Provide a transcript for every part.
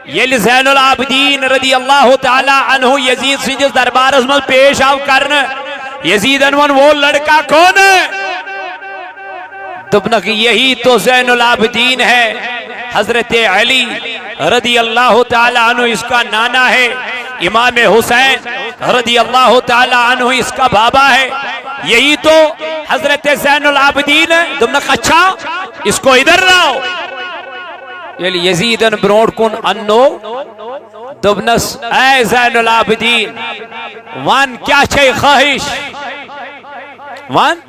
یل زین العابدین رضی اللہ تعالی عنہ یزید سندس دربارس من پیش آو کرنے یزیدن ون وہ لڑکا کون ہے دبنک یہی تو زین العابدین ہے حضرت علی رضی اللہ تعالی عنہ اس کا نانا ہے امام حسین رضی اللہ تعالی عنہ اس کا بابا ہے یہی تو حضرت زین العابدین ہے دبنک اچھا اس کو ادھر لاؤ یزیدن برونڈ کن انو دبنس اے زین العابدین وان کیا چھے خواہش وان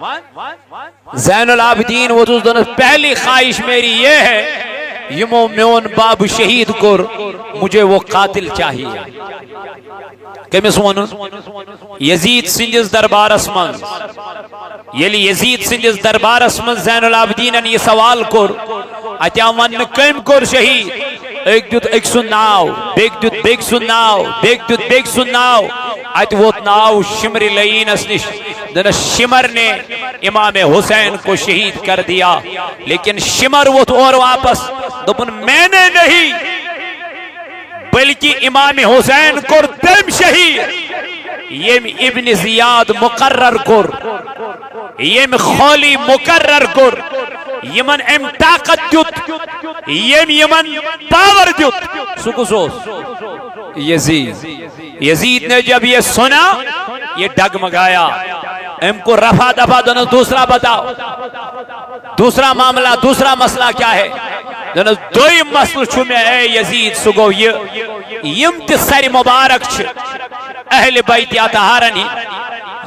زین العابدین وہ دبنس پہلی خواہش میری یہ ہے یمو میون باب شہید کر مجھے وہ قاتل چاہیے کمیس ونن یزید سندس دربارس من یلی یزید سندس دربارس من زین العابدین یہ سوال کر اتیا ون کم کر شہید ایک دیت ایک سن ناو بیک دیت بیک سن ناو بیک دیت بیک سن ناو ات ووت ناو شمر لئین اسنش دن شمر نے امام حسین کو شہید کر دیا لیکن شمر ووت اور واپس دپن میں نے نہیں بلکہ امام حسین کو تم شہید یم ابن زیاد مقرر کر یم خولی مقرر کر یمن ام طاقت دیت یمن پاور دیت سکسوس یزید نے جب یہ سنا یہ ڈگمگایا ام کو رفع دفع دونوں دوسرا بتاؤ دوسرا معاملہ دوسرا مسئلہ کیا ہے دونوں دوئی مسئلہ چھو میں اے یزید سگو یم تسری مبارک چھ اہل بیت اطہارنی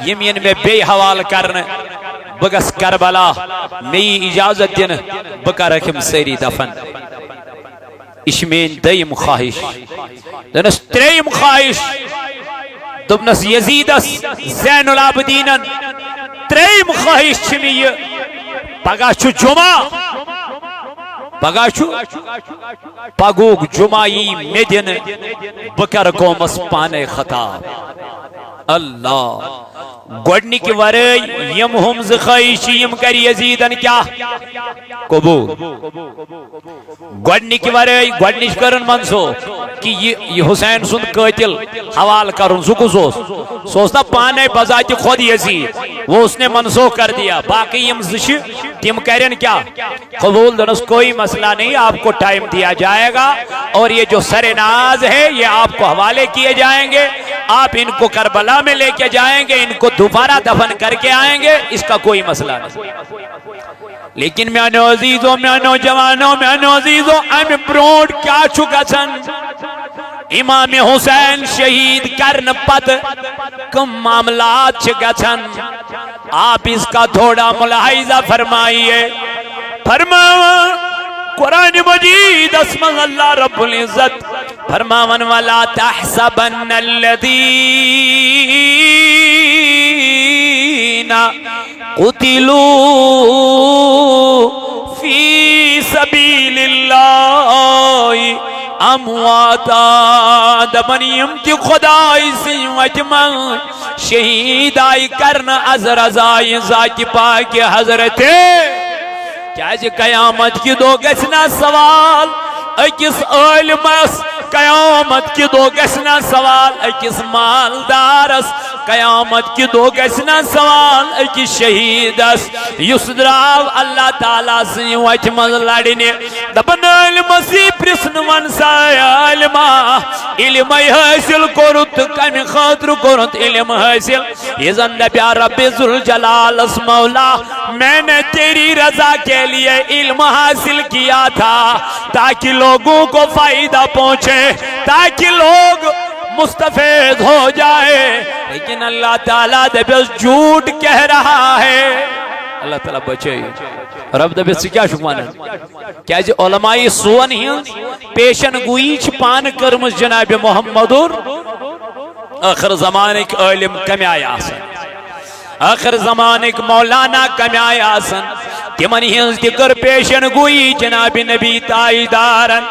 یمین میں بے حوال کرنے بگس کربلا میں اجازت دن بکا رکھم سیری دفن اشمین دیم خواہش دنس تریم خواہش دبنس یزیدس زین العابدینن تریم خواہش چھمی پگا چھو جمعہ پگا چھو پگوگ جمعی میدن بکر قومس پانے خطاب اللہ گوڑنی کی ورئی یم ہمز خواہشی یم کر یزیدن کیا قبول گوڑنی کی ورئی گوڑنیش کرن منسو کہ یہ حسین سن قتل حوال کرن سکو سوستا پانے بذات خود یزید وہ اس نے منسوخ کر دیا باقی یم زش تم کرن کیا قبول دنس کوئی مسئلہ نہیں آپ کو ٹائم دیا جائے گا اور یہ جو سر ناز ہے یہ آپ کو حوالے کیے جائیں گے آپ ان کو کربلا میں لے کے جائیں گے ان کو دوبارہ دفن کر کے آئیں گے اس کا کوئی مسئلہ نہیں لیکن میانو عزیزو میانو جوانو میانو عزیزو ام پروڈ کیا چکا چھن امام حسین شہید کرن پت کم معاملات چکا چھن آپ اس کا تھوڑا ملاحظہ فرمائیے فرماؤں قرآن مجید اسم اللہ رب العزت فرماون ولا تحسبن الذین قتلوا فی سبیل اللہ امواتا دبنیم کی خدای سے وجمع شہید آئی کرنا از رضائی ذاتی پاک حضرت کیا جی قیامت کی دو گسنا سوال اکس علمس قیامت کی دو گسنا سوال اکس مالدارس قیامت کی دو گسنا سوال اکس شہیدس یس دراو اللہ تعالیٰ سے وچ مز لڑنے دبن علم سی پرسن ونسا علم حاصل کرت کم خاطر کرت علم حاصل یہ زند پیار رب ذوالجلال اس مولا میں نے تیری رضا کے لیے علم حاصل کیا تھا تاکہ لوگوں کو فائدہ پہنچے تاکہ لوگ مستفید ہو جائے لیکن اللہ تعالیٰ دبیس جھوٹ کہہ رہا ہے اللہ تعالیٰ بچے رب دبیس سے کیا شکمان ہے کیا جی علماء سون ہی پیشن گوئی چھپان کرمز جناب محمد آخر زمان ایک علم کمی آیا آسن آخر زمان ایک مولانا کمی آیا آسن تمن ہنز تکر پیشن گوئی جناب نبی تائیدارن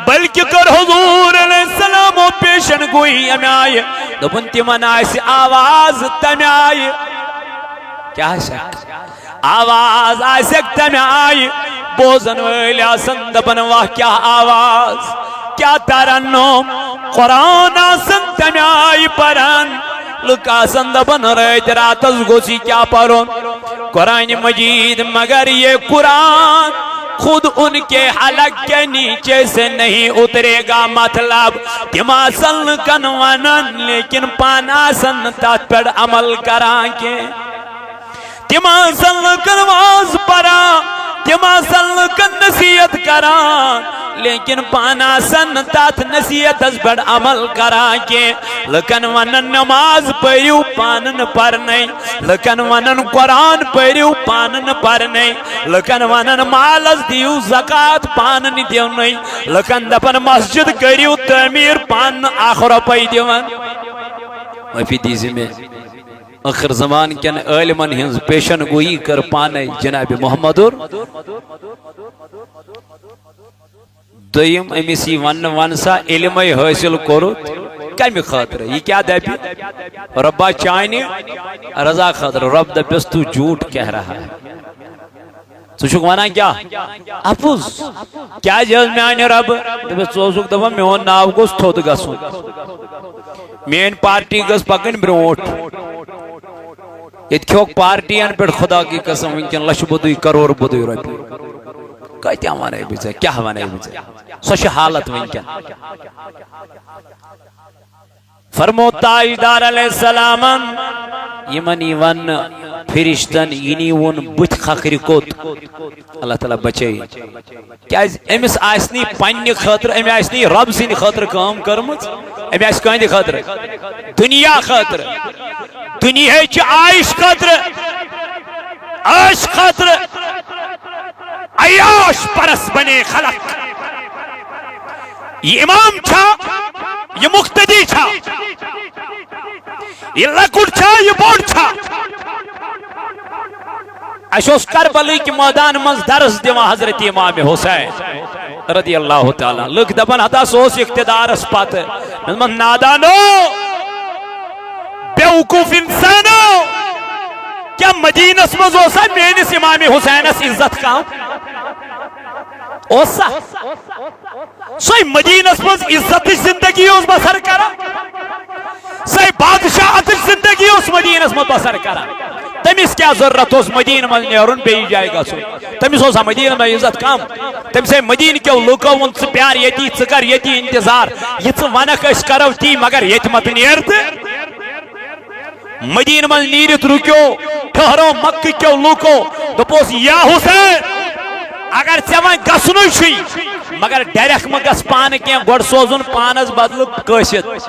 بلکہ کر حضور علیہ السلام و پیشن گوئی ہمیں آئے دبن تمن آئیسی آواز تمہیں آئے کیا شک آواز آئیسک تمہیں آئے بوزن ویلی آسن دبن واہ کیا آواز کیا ترنم قرآن آسن تمیائی پرن لکاسن دبن رہت راتس گوسی کیا پرن قرآن مجید مگر یہ قرآن خود ان کے حلق کے نیچے سے نہیں اترے گا مطلب تماسن کنونن لیکن پاناسن تات پر عمل کران کے تماسن کنواز پرا تماسن کن نصیحت کران لیکن پانا سن تات نصیحت از بڑ عمل کرا کے لکن ونن نماز پڑھیو پانن پر نہیں لکن ونن قرآن پڑھیو پانن پر نہیں لکن ونن مال از دیو زکاة پانن دیو نہیں لکن دپن مسجد کریو تعمیر پان آخر پی دیوان وفی دیزی میں آخر زمان کن علمان ہنز پیشن گوئی کر پانے جناب محمدور دویم امیسی ونسا علم حاصل کرو کمی خاطر یہ کیا دبی ربا چاہنی رضا خاطر رب دبیس تو جھوٹ کہہ رہا ہے تو شک وانا کیا اپوز کیا جہاز میں آنے رب دبیس سوزک دفعہ میں ہون ناو گوز تھود گسو مین پارٹی گس پکن بروٹ اتکیوک پارٹی ان پر خدا کی قسم انکن لش بدوی کرور بدوی ربی کہتے ہیں ہمارے بیچے کیا ہمارے بیچے سوش حالت ونکن فرمو تاجدار علیہ السلام یمنی ون فرشتن ینی ون بت خاکری کوت اللہ تعالیٰ بچے کیا امس آسنی پنی خاطر امی آسنی رب سین خاطر کام کرمت امی آس کہندی خاطر دنیا خاطر دنیا چی عائش خاطر عائش خاطر عیاش پرس بنے خلق یہ امام چھا یہ مقتدی چھا یہ لکڑ چھا یہ بوڑ چھا اشوس کربلی کی میدان منز درس دیوان حضرت امام حسین رضی اللہ تعالیٰ لکھ دبن حتا سوس اقتدار اس پات من نادانو بیوکوف انسانو کیا مدینہ اسمز ہوسا مینس امام حسین اس عزت کام اوسا سوئی مدینہ اسمز عزت زندگی اس بسر کرا سوئی بادشاہت زندگی اس مدینہ اسمز بسر کرا تمیس کیا ضرورت اس مدینہ میں نیرون بے جائے گا سو تمیس ہوسا مدینہ میں عزت کام تمیس مدینہ کیوں لوکو ان سے پیار یتی چکر یتی انتظار یہ سے ونک اس کرو تی مگر یتی مت نیرد مدینہ میں نیرت رکیو ٹھہرو مکہ کیوں لوکو دپوس یا حسین اگر چوان گسنو چھی مگر ڈیرک مگس پان کیا گوڑ سوزن پانس بدل کشت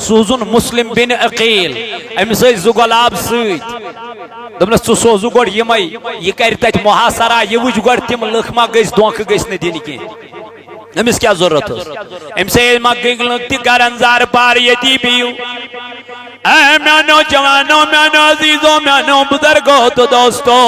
سوزن مسلم بن عقیل امی سے زگلاب سیت دمنس تو سوزو گوڑ یمائی یہ کرتا ہے محاصرہ یہ وچ گوڑ تیم لکھما گیس دونک گیس نے دینی کی امیس کیا ضرورت ہے ام سے مگل لگتی گرنزار پار یتی بیو اے میانو جوانو میانو عزیزو میانو بزرگو تو دوستو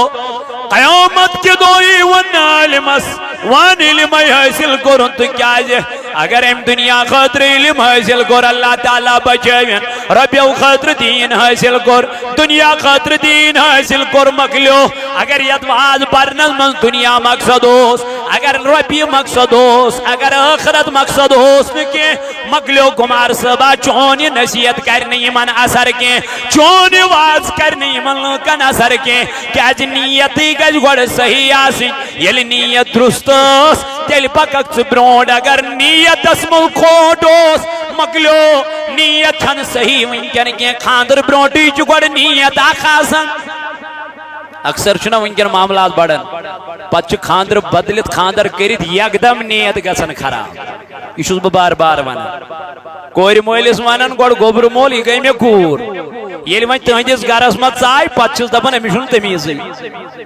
قیامت کے دوئی ون علمس وان علم حاصل کرن تو کیا جے اگر ہم دنیا خاطر علم حاصل کر اللہ تعالیٰ بچائیں ربیو خاطر دین حاصل کر دنیا خاطر دین حاصل کر مکلیو اگر یدواز پرنل من دنیا مقصد ہوس اگر ربی مقصد ہوس اگر آخرت مقصد ہوس نکے مکلیو گمار صبح چونی نصیحت کرنی من اثر کے چونی واز کرنی من لکن اثر کے کیا نیتی گج گوڑ صحیح آسن یلی نیت درستوس تیل پکک برونڈ اگر نیت اسمل کھوٹوس مکلیو نیت چھن صحیح ونکن کی خاندر برونڈی چکوڑ نیت آخاسن اکثر چھنا ونکن معاملات بڑھن پچھ خاندر بدلت خاندر کرت یکدم نیت گسن خراب یہ چھوز بار بار وانا کوئی مویلس وانن گوڑ گوبر مول یہ گئی میں کور یہ وان تہندس گرس مت ژاے پتہ چھس دپان امیشن تمیزی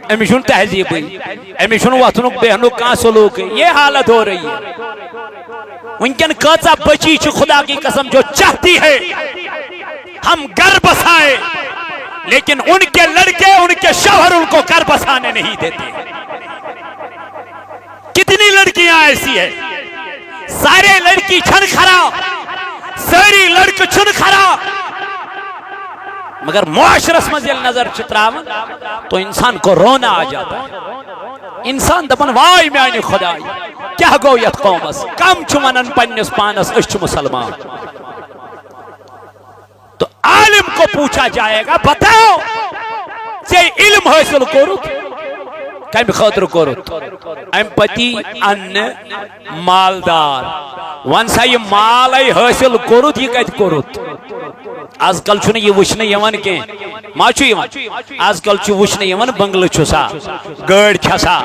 امیشن تہذیبی امیشن وتھنک بیہنک کانٛہہ سلوک یہ حالت ہو رہی ہے ونکن کچا بچی چھ خدا کی قسم جو چاہتی ہے ہم گھر بسائے لیکن ان کے لڑکے ان کے شوہر ان کو گھر بسانے نہیں دیتے کتنی لڑکیاں ایسی ہیں سارے لڑکی چھن کھرا ساری لڑک چھن کھرا مگر معاشرس مزیل نظر چتراون تو انسان کو رونا آ جاتا ہے انسان دپن وای میانی خدای کیا گو یت قومس کم چھ ونان پننس پانس اس چھ مسلمان. تو عالم کو پوچھا جائے گا بتاؤ ژے علم حاصل کورت کم خاطر کورت ام پتی ان مالدار ون سا یہ مال حاصل کورت یہ کت کورت. آج کل چھنے یہ وچھنے یوان کی ما چھو یوان آج کل چھو وچھنے یوان بنگل چھسا گاڑ چھسا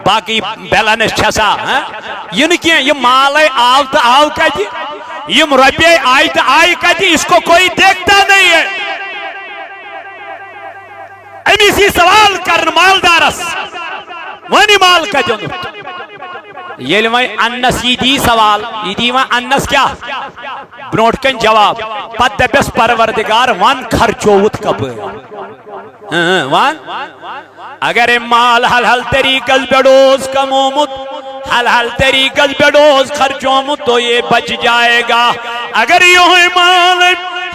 باقی بیلانس چھسا یہ نکی یہ مال آو تا آو کتی یہ روپے آئی تا آئی کتی اس کو کوئی دیکھتا نہیں ہے. امی سی سوال کرن مالدارس وانی مال کتی یہ وی انس یہ دی سوال یہ دی وی انس کیا برونٹ کن جواب پت دپس پروردگار ون خرچوت کب ون اگر مال حل طریقس بیڈوز کمومت حل طریقس بیڈوز خرچومت تو یہ بچ جائے گا. اگر یہ مال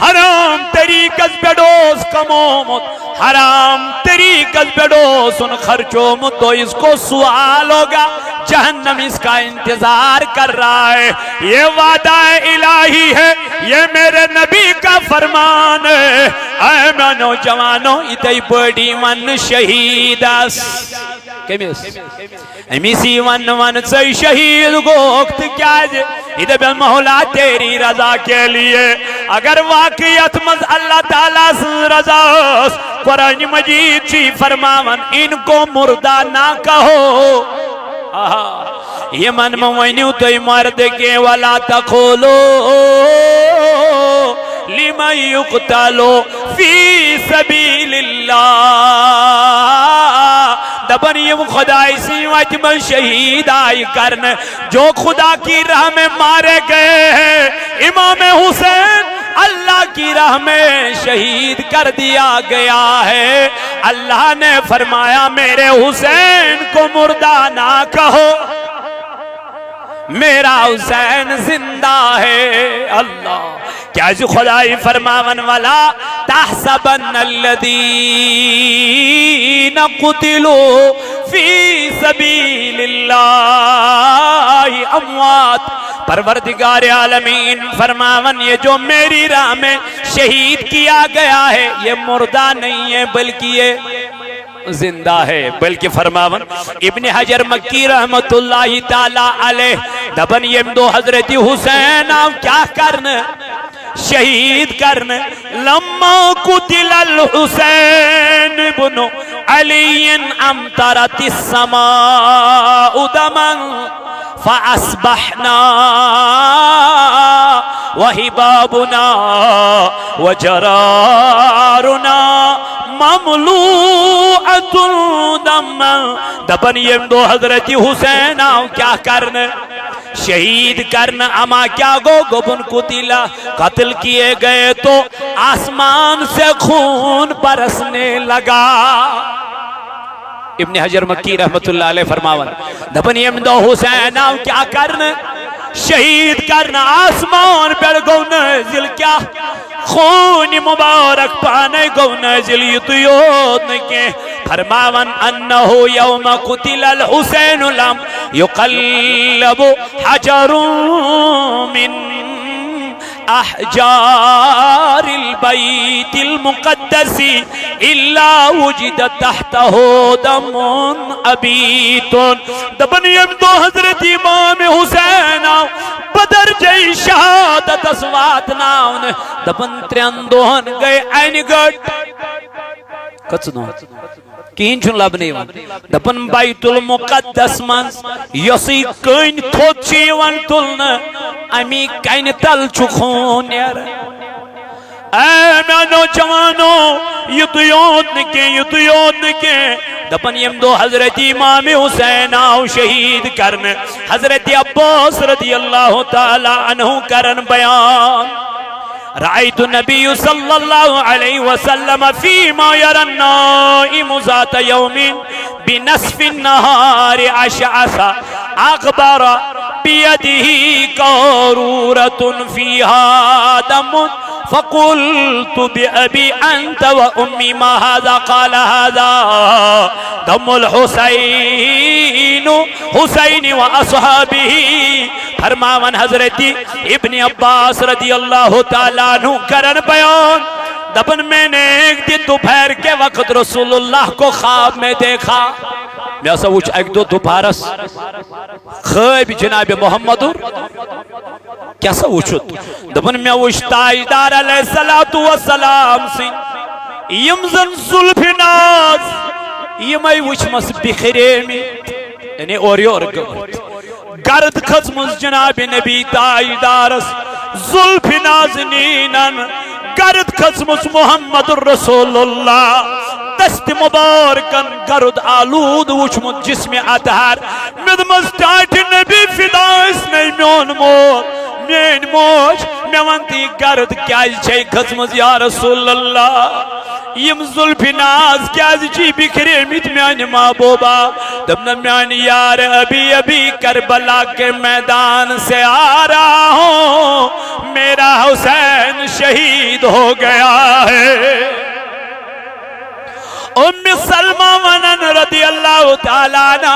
حرام طریقس بیڈوز کمومت حرام طریقس بیڈوز ان خرچومت تو اس کو سوال ہوگا جہنم اس کا انتظار کر رہا ہے. یہ وعدہ الہی ہے یہ میرے نبی کا فرمان ہے. اے میں نوجوانوں اتائی بڑی ون شہید امیسی ون سے شہید گوکت کیا جے ادھے بے مولا تیری رضا کے لیے. اگر واقعیت مز اللہ تعالیٰ رضا قرآن مجید چی فرماون ان کو مردہ نہ کہو. یہ من موینیو تو مرد کے ولا تقولو لمن یقتلو فی سبیل اللہ. دبن یہ خدای سی وجب شہید آئی کرن جو خدا کی راہ میں مارے گئے ہیں. امام حسین اللہ کی راہ میں شہید کر دیا گیا ہے. اللہ نے فرمایا میرے حسین کو مردہ نہ کہو میرا حسین زندہ ہے. اللہ کیا جو خدای فرماون والا تحسبن الذین قتلوا فی سبیل اللہ اموات. پروردگار عالمین فرماون یہ جو میری راہ میں شہید کیا گیا ہے یہ مردہ نہیں ہے بلکہ یہ زندہ ہے. بلکہ فرماون ابن حجر مکی رحمت اللہ تعالی علیہ دبن یہ دو حضرت حسین کیا کرنے شہید کرنے. لما قتل الحسین بن علی امطرت السماء دما فأصبحنا وحبابنا وجرارنا مملوءۃ دما. دبن یہ دو حضرت حسین کیا کرنے شہید کرنا. اما کیا گو گبن قتلا قتل کیے گئے تو آسمان سے خون برسنے لگا. ابن حجر مکی رحمت اللہ علیہ فرماون دبن یہ دو حسین کیا کرنا شہید کرنا آسمان پر گو نازل کیا خون مبارک پانے گو نازل یطیود کے. فرماون انہو یوم قتل الحسین لم یقلب حجر من احجار البیت المقدس الا وجد تحتہ دم ابیت. دبن یم دو حضرت امام حسین بدر جئی شہادت اسوات ناون دبن ترندون گئے این گٹ کچنو کین چھن لبنے ون دبن بیت المقدس من یسی کین تھوت چی ون تلن امی کین تل چخون یار. اے میں نوجوانو یتیود نکے دبن یم دو حضرت امام حسین شہید کرن حضرت عباس رضی اللہ تعالی عنہ کرن بیان. رأيت النبي صلى الله عليه وسلم فيما يرى النائم ذات يوم بنصف النهار أشعث أغبر بيده قارورة فيها دم فقلت بأبي أنت وأمي ما هذا قال هذا دم الحسين حسين وأصحابه فرماون حضرت ابن عباس رضی اللہ تعالیٰ عنہ کرن بیان دبن میں نے ایک دن دوپہر کے وقت رسول اللہ کو خواب میں دیکھا میں ایسا وچ ایک دو دوپہرس خواب جناب محمد کیا سا وچت دبن میں وچ تاجدار علیہ السلام سن یمزن ظلف ناز یمائی وچ مس بکھرے میں یعنی اوری اور گرد خزمز جناب نبی تاجدارس ظلف نازنینن گرد خزمز محمد رسول اللہ دست مبارکن گرد آلود وچمت جسم اطہر مدمز ٹاٹ نبی فدا اس نہیں میون مین موج میں ونتی گرد کیا چھے خزمز یا رسول اللہ یم ظلف ناز کیا جی بکھرے میت میان محبوبہ دبنا میان یار ابھی ابھی کربلا کے میدان سے آ رہا ہوں میرا حسین شہید ہو گیا ہے ام سلمہ ونن رضی اللہ تعالیٰ عنہ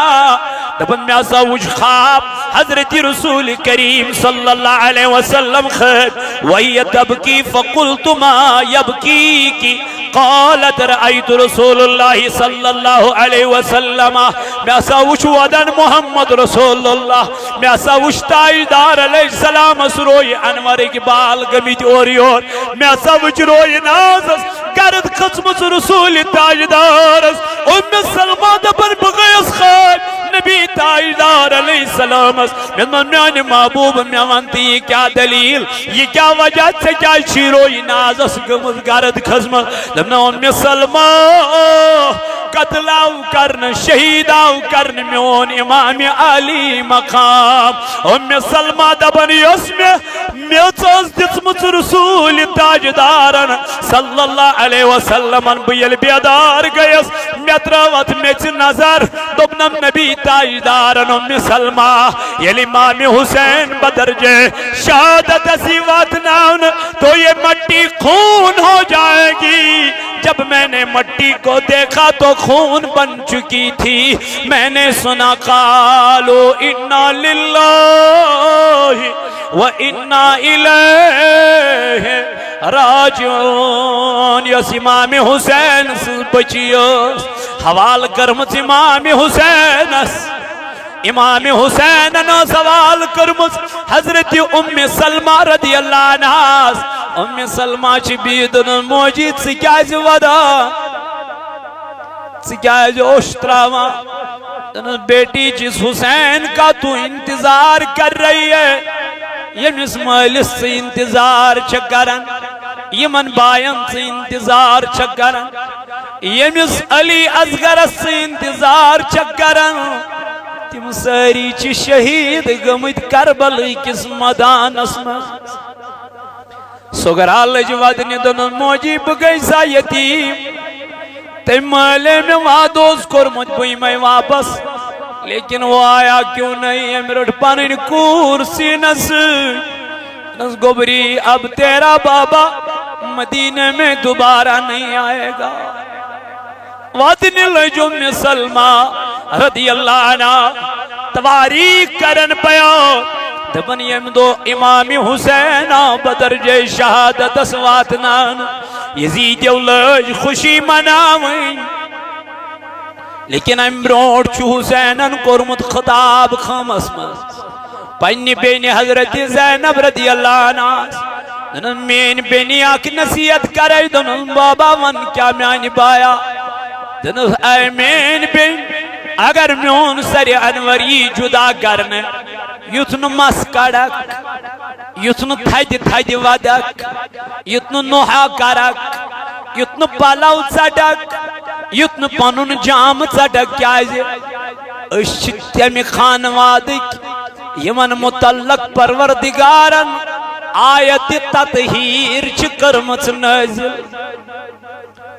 دبن میں ایسا وجھ خواب حضرت رسول کریم صلی اللہ علیہ وسلم خیب وَهِيَ تَبْكِي فَقُلْتُ مَا يَبْكِيكِ قالت رأيت رسول الله صلى الله عليه وسلم میں ایسا وچ ودن محمد رسول اللہ میں ایسا وچ تاجدار علیہ السلام سروئی انور اقبال گمیت اوری اور میں ایسا وچ روئی نازس گرد قسمت رسول تاجدار ام سلمہ دبن بغیس خیب نبی تاجدار علیہ السلام میں میان محبوب میں وانتی کیا دلیل یہ کیا وجہ سے کیا شیروئی نازس گمز گرد قسمت دمنا ام سلمہ قتلاو کرن شہیداو کرن میون امام علی مقام ام سلمہ دبن یسمہ میوچوز دسمت رسول تاجدارن صلی اللہ علیہ وسلم بیل بیدار گیس میتراوت میچ نظر دبنم نبی تاجدارن ام سلمہ یل امام حسین بدرجے شہادت سیوات ناون تو یہ مٹی خون ہو جائے گی جب میں نے مٹی کو دیکھا تو خون بن چکی تھی میں نے سنا قالو انا للہ و انا الیہ راجعون یس امام حسین بچیوس حوال کرمت امام حسین امام حسین نے سوال کرمت حضرت ام سلمہ رضی اللہ عنہ ام سلمہ چی بیدن موجید سکیاز ودا سکیاز اشتراوا بیٹی جس حسین کا تو انتظار کر رہی ہے یہ اسماعیل سے انتظار چکرن یمن بائن سے انتظار چکرن یہ علی اصغر سے انتظار چکرن تم ساری چی شہید گمت کربل کس مدان اسما سگرال جوادنی دنن موجی بگئی سا یتیم تم مالے میں وادوز کرمت بھئی میں واپس لیکن وہ آیا کیوں نہیں امرٹ پانین کورسی نس گبری اب تیرا بابا مدینہ میں دوبارہ نہیں آئے گا وادنی لجم سلمہ رضی اللہ عنہ تواریخ کرن پیا دبن یم دو امام حسین بدرجہ شہادت اسواتنان یزید اولج خوشی مناویں لیکن امبروٹ چو حسینن کرمت خطاب خامس مز پنی بین حضرت زینب رضی اللہ عنہ دنن مین بینی آک نصیحت کرے دنن بابا ون کیا میانی بایا دنن اے مین بین اگر میون سر انوری جدا کرنے یتن مس کڑک یتن تھد تھد ودک یتن نوحا کرک یتن پلو ژٹک یتن پنن جام ژٹک کیازِ أسۍ چھِ تمہِ خانوادٕکۍ یمن متعلق پروردگارن آیت تطہیر چھ کرمچ نازل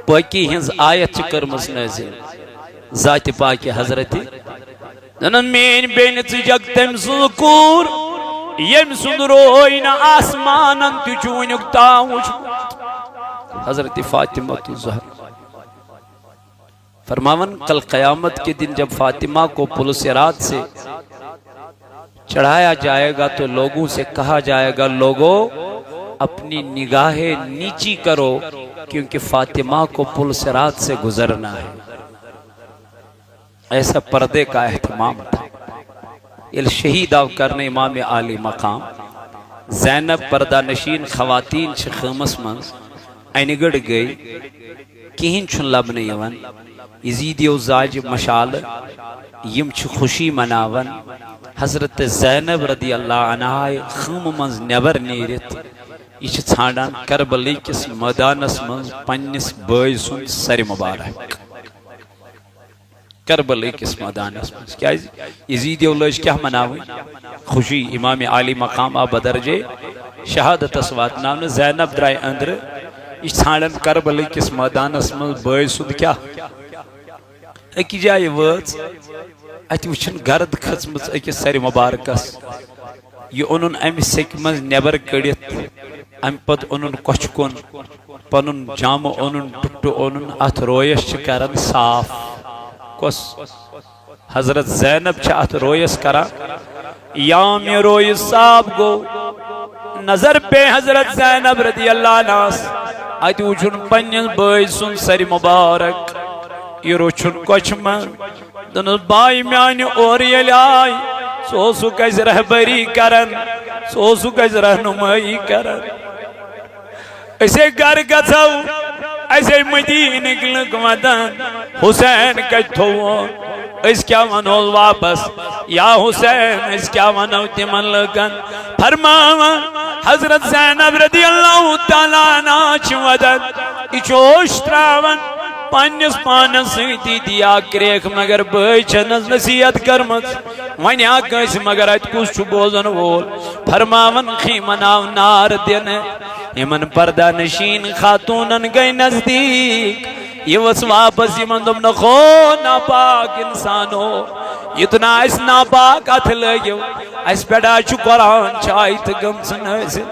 پاکی ہنز آیت چھ کرمچ نازل ذات پاک حضرت ننن مین بین چھ جگ تم سکور یم سند روئی نا آسمانن تجونک تاوش حضرت فاطمہ الزہرا فرماون کل قیامت کے دن جب فاطمہ کو پل صراط سے چڑھایا جائے گا تو لوگوں سے کہا جائے گا لوگوں اپنی نگاہیں نیچی کرو کیونکہ فاطمہ کو پل صراط سے گزرنا ہے. ایسا پردے کا اہتمام تھا. شہید آو کرنے امام عالی مقام زینب پردہ نشین خواتین چھ خیمس منز اینگڑ گئی کہیں چھن لبنے یون یزیدیو زاج مشال یم چھ خوشی مناون. حضرت زینب رضی اللہ عنہ خیم منز نیبر نیرت یہ ژھانڈان کربلی کس میدانس منز پننس بٲے سُنٛد سر مبارک کربلی کس میدانس منز کیا یزیدیو لج کیا مناوی خوشی امام عالی مقام آ بدرجے شہادت اسوات نام زینب درائی اندر یہ ژھانڈان کربلی کس میدانس منز بٲے سُنٛد کیا اکی جائے وٲژ اتھ وچھن گرد کھژمٕژ أکِس سر مبارکس یہ اونن امہ سیکہ منز نیبر کڑت ام پت اونن کچھ کن پنن جامہ اونن ٹُٹہ اونن اتھ رویس چھ کران صاف کس حضرت زینب چھ اتھ رویس کران یام یہ روی صاف گو نظر پہ حضرت زینب رضی اللہ عنہ ات وچھن پنن بٲے سُنٛد سر مبارک یہ روچھن کچھ من دنس بائی میانی اور یل آئی سو کس رہبری کرن سو کس رہنمائی کرن اسے گر گھو اسے مدینک لگ ودن حسین کچھ تھو اس کیا ونول واپس یا حسین اس کیا ونو تمن لگن فرماوا حضرت زینب رضی اللہ تعالیٰ عنہ چھ ودن اچوش تراون پانس پانس سیتی دیا کریک مگر بٲے چھنس نصیحت کرمت ونیا کس مگر ات کس چھ بوزن وول فرماون خیمناو نار دن یمن پردہ نشین خاتونن گئی نزدیک یہ وس واپس یمن دم نخو ناپاک انسانو اتنا اس ناپاک اتھ لگیو اس پیڑا چھ قرآن چاہیت گم سنیسن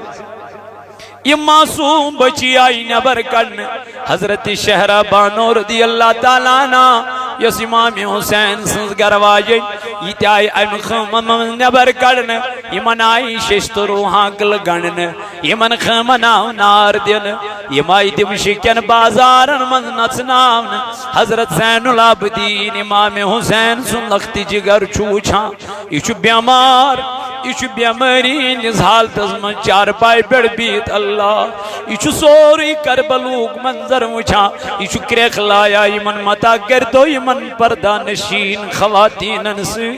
یہ معصوم بچی آئی نبر کرن حضرت شہرہ بانو رضی اللہ تعالیٰ عنہ یس امام حسین سنز گرواجی یہ تیائی ایم خمم نبر کرن یہ من آئی ششت روحاں گل گنن یہ من خمناو نار دن یہ مائی دمشکن بازارن من نچناون حضرت زین العابدین امام حسین سن لختی جگر چوچھاں یہ چو بیمار یہ چو بیماری نز حالتز من چار پائی بڑھ بیت اللہ یہ چو سوری کربلوک منظر وچھا یہ چو کریخ لایا یہ من متا گردو یہ من پردہ نشین خواتین سے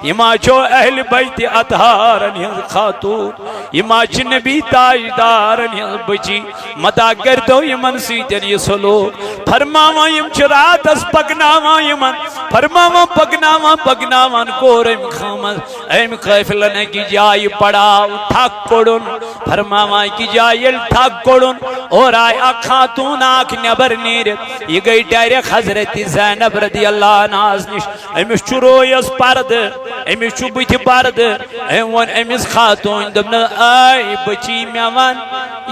یہ ماں چو اہل بیت اطہارن یہ خاتون یہ ماں چو نبی تاجدارن یہ بچی متا گردو یہ من سیتن یہ سلوک فرماوا یم چرات اس پگناوا یہ من فرماوا پگناوان کور ایم خامل ایم قیفلن کی جائی پڑاو تھاک کوڑن فرماوا کی جائی تھاک کوڑن اور آئی خاتون آنکھ نبر نیرت یہ گئی ڈائریک حضرت زینب رضی اللہ عنہ نش امیش چو رویس پرد امیش چو بیت پرد امیش خاتون دبن آئی بچی میوان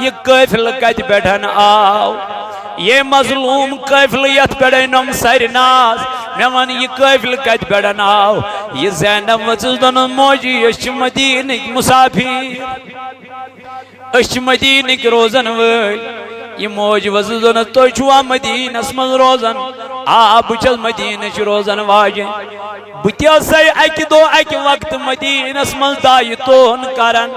یہ قیفل کت بیٹھن آو یہ مظلوم قیفلیت بیڑنم سر ناز میوان یہ قیفل کت بیڑن آو یہ زینب وزدن موجی اشچ مدینک مسافیر اشچ مدینک روزن وی یہ موج وزدن تو چھوا مدینہ اسمز روزن بچل مدینہ چھ روزن واجن بتیا سی اکی دو اکی وقت مدینہ اسمز دائیتون کرن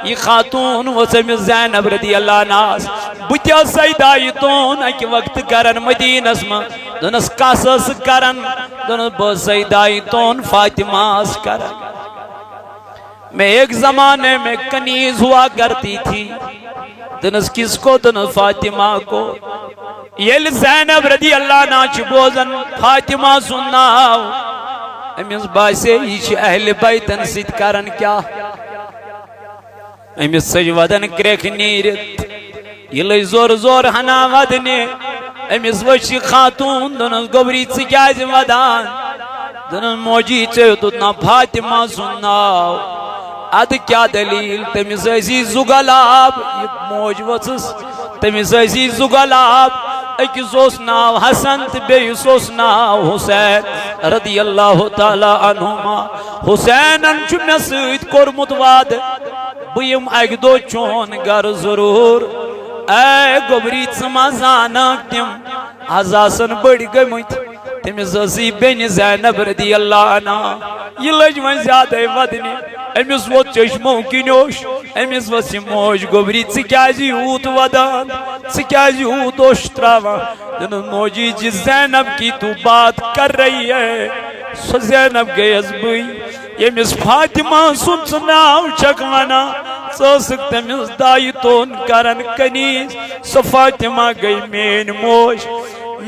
یہ خاتون وسم زینب رضی اللہ ناس بتیا سی دائیتون اکی وقت کرن مدینہ اسمز دنس قصص کرن دنس بسی دائیتون فاطمہ کرن میں ایک زمانے میں کنیز ہوا کرتی تھی دنس کس کو دنس فاطمہ کو یہ زینب رضی اللہ عنہ چھ بوزن فاطمہ سنناو امیس باسے یہ چھ اہل بیتن سید کرن کیا امیس سجودن کریک نیرت یہ لئی زور زور ہنا ودنے امیس وچی خاتون دنس گبری چکیاز ودان دنس موجی چھ دنس فاطمہ سنناو اد کیا دلیل تمس سی زغلاب یہ موج وسس تمس سی زغلاب اکس اوس ناو حسن تو بیس اوس ناو حسین رضی اللہ تعالی عنہما حسینن چھ مے سۭتۍ کوٚرمُت وعدٕ بہٕ یِمہٕ اکہِ دۄہ چون گھر ضروٗر اے گوبری ژٕ ما زانکھ تِم آز آسن بٔڑۍ گٔمٕتۍ تٔمِس ٲس یہِ بیٚنہِ زینب رضی اللہ عنہا یہ لج وۄنۍ زیادَے ودنہِ أمِس ووت چشمو کِنیوش أمِس ؤژھ یہِ موج گوبری ژٕ کیٛازِ یوٗت ودان ژٕ کیٛازِ یوٗت اوٚش تراوان دوٚپُن موجی جی زینب کی تو بات کر رہی ہے سۄ زینب گٔیَس بٕے ییٚمِس فاطمہ سُنٛد ژٕ ناو چھکھ ونان ژٕ ٲسٕکھ تٔمِس دایہِ تون کران کنیٖز سۄ فاطمہ گٔے میٛٲنۍ موج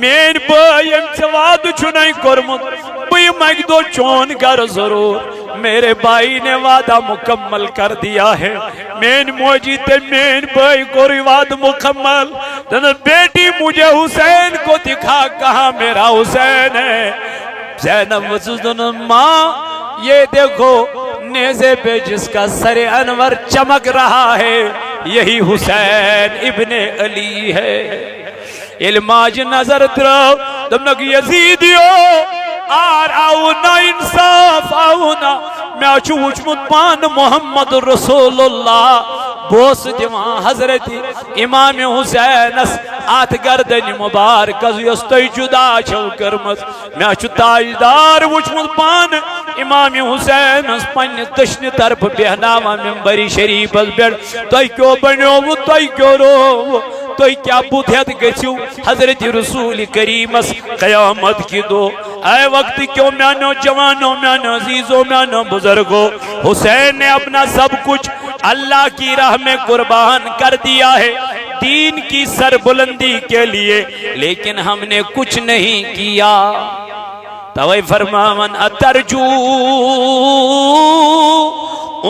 میٛٲنۍ بٲے ییٚمۍ ژےٚ وعدٕ چھُنَے کوٚرمُت بہٕ یِمہٕ اکہِ دۄہ چون گھر ضروٗر میرے بھائی نے وعدہ مکمل کر دیا ہے میری موجی تے میری بھائی کو وعدہ مکمل بیٹی مجھے حسین کو دکھا کہاں میرا حسین ہے زینب وسوسن ماں یہ دیکھو نیزے پہ جس کا سر انور چمک رہا ہے یہی حسین ابن علی ہے علماج نظر ترو دمنک یزیدیو آر آونا انصاف آونا میں اچھو وچمت پان محمد رسول اللہ بوس دیوان حضرت امام حسین آت گردن مبارک از یستی جدا چھو کرمت میں اچھو تاجدار وچمت پان امام حسین اس پن دشن طرف بہناما منبری شریف از بیڑ توی کیوں بنیو توی کیوں رو توی کیا بودھیت گچو حضرت رسول کریم اس قیامت کی دو اے وقت کیوں میانو جوانوں میانو عزیزوں میانو بزرگوں حسین نے اپنا سب کچھ اللہ کی راہ میں قربان کر دیا ہے دین کی سر بلندی کے لیے لیکن ہم نے کچھ نہیں کیا توئی فرماون اترجو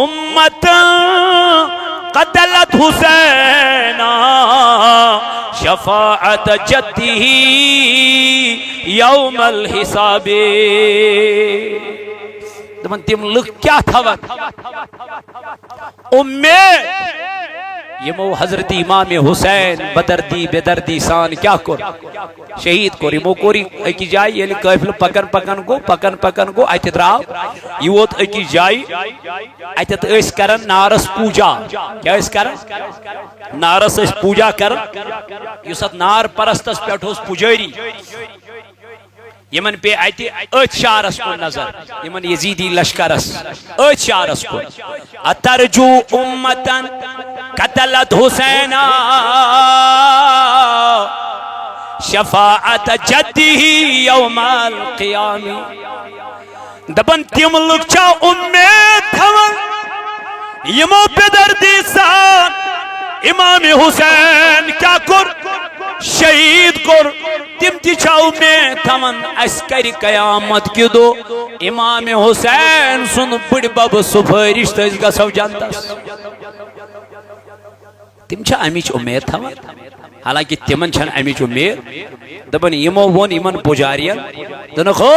امتا قتلت حسینا شفاعت جدی یوم الحساب دمن تم لکھ کیا تھا امید یمو حضرت امام حسین بدردی بدردی سان کیا کر شہید کر یمو کوری اکی جائی یلی قافل پکن گو ایت دراو یوت اکی جائی ایت اس کرن نارس پوجا کیا اس کرن نارس اس پوجا کرن یوسط نار پرستس پیٹھوس پوجاری یمن پہ ایتی ایت شارس کو نظر یمن یزیدی لشکرس ایت شارس کو اترجو امتن قتلت حسینا شفاعت جدی یوم القیام دبن تیم لکچا امید تھون یمو بدردی سان امام حسین کیا کر شہید کر تم تچاو میں تھون اسکری قیامت کی دو امام حسین سن بڑ بب سفارش تس گسو جنتس تم چھا امیچ امید تھا حالانکہ تمن چھن امیچ امید دبن یمو ون یمن پجارین دنکھو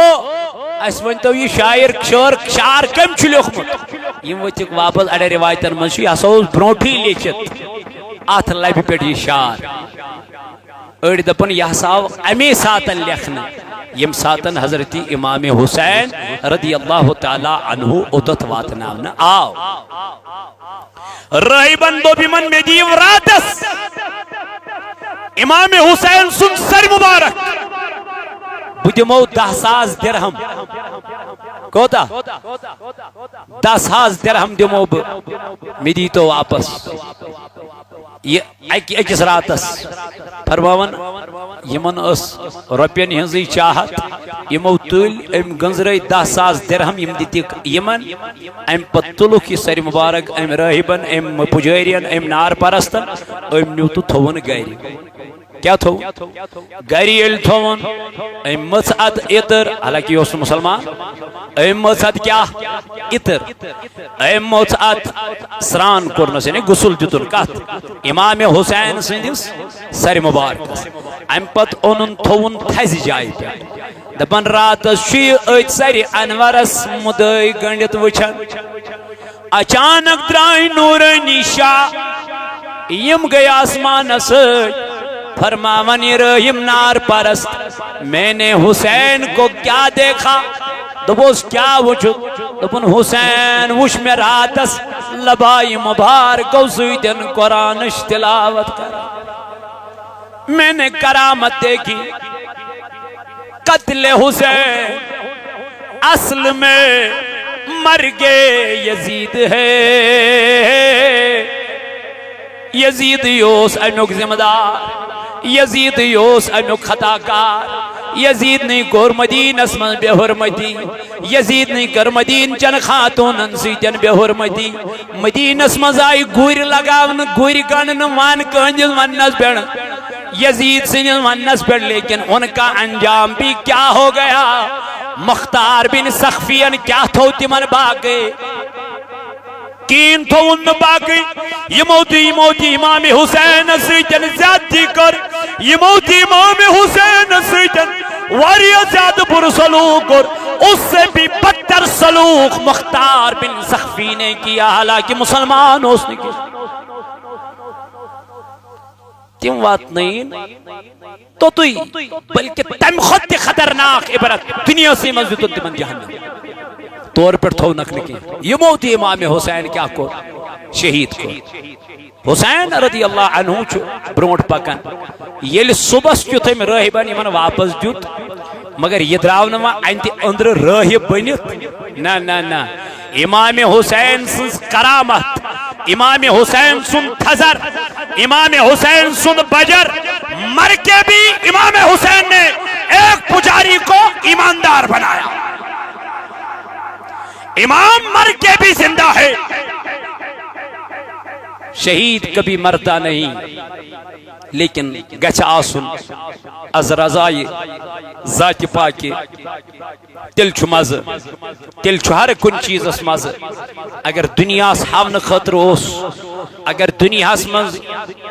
اس ونتو یہ شعر کم چھ لیوکھمت یم وتک واپس اڑے روایتن من چھ اسو برونٹھی لیچت اتھ لبہ پیٹھ یہ شعر اڑ دپن یہ ساو امی ساتن لکھن یم ساتن حضرت امام حسین رضی اللہ تعالی عنہ ادت واتناون آو رائبن دو بیمن میں دیو راتس امام حسین سن سر مبارک بدمو 10,000 درہم کوتا 10,000 درہم دمو میں دی تو واپس یہ اکس راتس فرماون یمن اس روپین ہنزی چاہت یمو تل ام گنزرے 10,000 درہم یم دیتک یمن ام پتلوک کی سر مبارک ام راہبن ام پجارین ام نار پرستن ام نیوتو تھون گیری کیا تھو گیری ال تھون ام مسعد اتر حالانکہ یہ مسلمان ام مسعد کیا اتر ام مسعد سران کرنے سے نہیں غسل دیتن کات امام حسین سندس سر مبارک ام پت اونن تھون تھز جائے پہ دپن رات شی ایت سر انورس مدئی گنڈت وچھن اچانک درائی نورانی شاہ یم گئی آسمان سۭتۍ فرماون یہ رحم نار پرست میں نے حسین کو کیا دیکھا دبوس کیا وچھت دبن حسین وش میں راتس لبائی مبارکو سیدن قرآنش تلاوت کر میں نے کرامت دیکھی قتل حسین اصل میں مرگ یزید ہے یزید یوس امیک ذمہ دار یزید یوس امیک خطا کار یزید نہیں کور مدین اسمن بے حرمتی یزید نہیں کر مدین چن خاتون سیتن بے حرمتی مدین اسمن آئی گوری لگاون گوری گنن وان کنجل ونس پیڑ یزید سنجل ونس پیڑ لیکن ان کا انجام بھی کیا ہو گیا مختار بن سخفین کیا تھو تمن باقی کین تھو ان باقی یہ موتی امام حسین سیتن زیادتی کر یہ موتی امام حسین سیتن واریا زیاد پر سلوک اور اس سے بھی بدتر سلوک مختار بن سخفی نے کیا حالانکہ مسلمان اس نے کیا تم وات نہیں تو توی بلکہ تم خود خطرناک عبرت دنیا سے مزدو تمن جہنم طور پر تھو نکنکی یہ موتی امام حسین کیا کو شہید کو حسین رضی اللہ عنہ چھو برونٹ پکن یہ صبح چھو تم راہبان یمن واپس دیت مگر یہ دراؤنما انتی اندر راہب بنیت نا امام حسین سنس کرامت امام حسین سن تھزر امام حسین سن بجر مر کے بھی امام حسین نے ایک پجاری کو ایماندار بنایا امام مر کے بھی زندہ ہے شہید کبھی مرتا نہیں لیکن گچھ آسن از رضائی ذات پاکی تل چھو مز تل چھو ہر کن چیز اس مز اگر دنیا سامن خطر ہوس اگر دنیا مز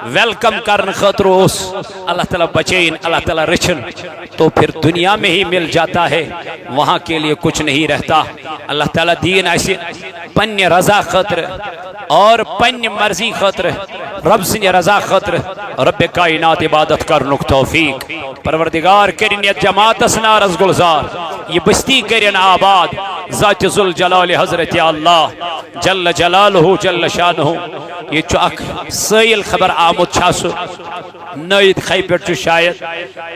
ویلکم کرن خطر ہوس اللہ تعالیٰ بچین اللہ تعالیٰ رچن تو پھر دنیا میں ہی مل جاتا ہے وہاں کے لیے کچھ نہیں رہتا اللہ تعالیٰ دین ایسے پنی رضا خطر اور پنی مرضی خطر رب سن رضا خطر رب کائنات عبادت کرنک توفیق پروردگار کرن یہ جماعت اسنارز گلزار یہ بستی کرن آباد ذات ذل جلال حضرت اللہ جل جلالہ جل شانہ یہ چو اک سیل خبر آمد چھاسو نید خی پر چو شاید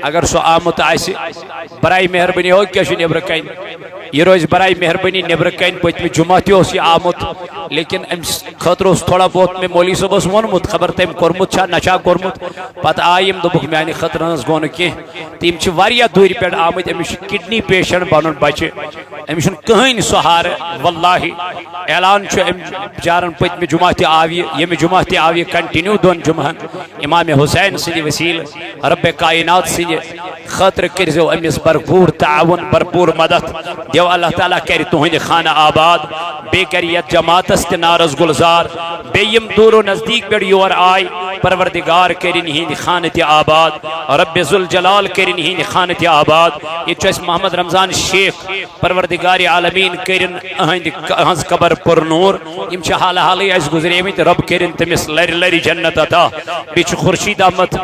اگر سو آمد آئیسی برائی مہربانی ہو کیا شو نبرکین یہ روز برائی مہربانی نبرکین پوچھ میں جمعاتی ہو سی آمد لیکن خطر اس تھوڑا بہت میں مولی سے بس ونمت خبر تیم کرمت چھا نچا کرمت پت آئیم دو بک میانی خطر نز گون کی تیم چھ واریا دوری پیڑ آمد امیش کڈنی پیشن بانون بچے امیشن کہیں سہار واللہ اعلان چھو جارن پت میں جمعاتی آوی یہ میں جمعاتی آوی کنٹینیو دون جمعن امام حسین سنی وسیل رب کائنات سنی خطر کرزو امیس برپور تعاون برپور مدد دیو اللہ تعالیٰ کری توہن خانہ آباد بے کریت جماعت است نارز گلزار بے یم دور و نزدیک بیڑ یور آئی پروردگار کرن ہی خانت آباد رب ذوالجلال کرن ہی خانت آباد یہ چوس محمد رمضان شیخ پروردگار عالمین کرن ہنز قبر پر نور یم چھ حال حالی اس گزرے میں رب کرن تمس لری لری جنت عطا بیچ خورشید احمد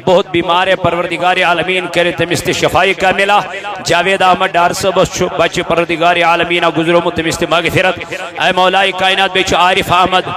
بہت بیمار ہے پروردگار عالمین کرن تمس شفائی کا ملا جاوید احمد ڈار صاحب بچ پروردگار عالمین گزرو متمس مغفرت اے مولا کائنات بیچ عارف احمد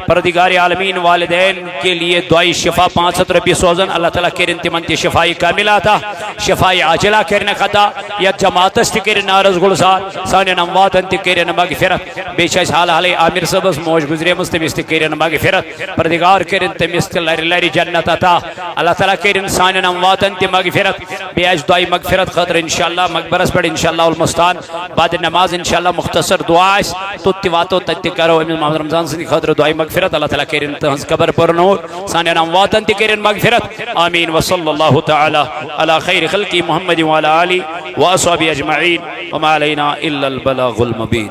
پروردگار عالمین والدین کے لیے دعائی شفا 500 روپیہ سوزن اللہ تعالیٰ کرن تمن تی شفائی کاملہ تھا شفائی عاجلہ کرن خطا یا جماعت تی کرن نارز گلزار سانی نمواتن تی کرن مغفرت بیچ اس حال حالی عامر صبس موج گزرے مستمس تی کرن مغفرت پروردگار کرن تمس تی لری لری جنت عطا اللہ تعالیٰ کرن سانی نمواتن تی مغفرت بیچ دعائی مغفرت خطر انشاءاللہ مقبرس پر انشاءاللہ المستان بعد نماز انشاءاللہ مختصر دعائش تو تیواتو تتی کرو امام محمد رمضان سے خطر دعائی مغفرت اللہ تعالیٰ کرن تہنز قبر پر نور سانی نمواتن تی کرن مغفرت آمین وصل اللہ تعالی علی خیر خلقی محمد وعلی آلی وآصحابی اجمعین وما علینا الا البلاغ المبین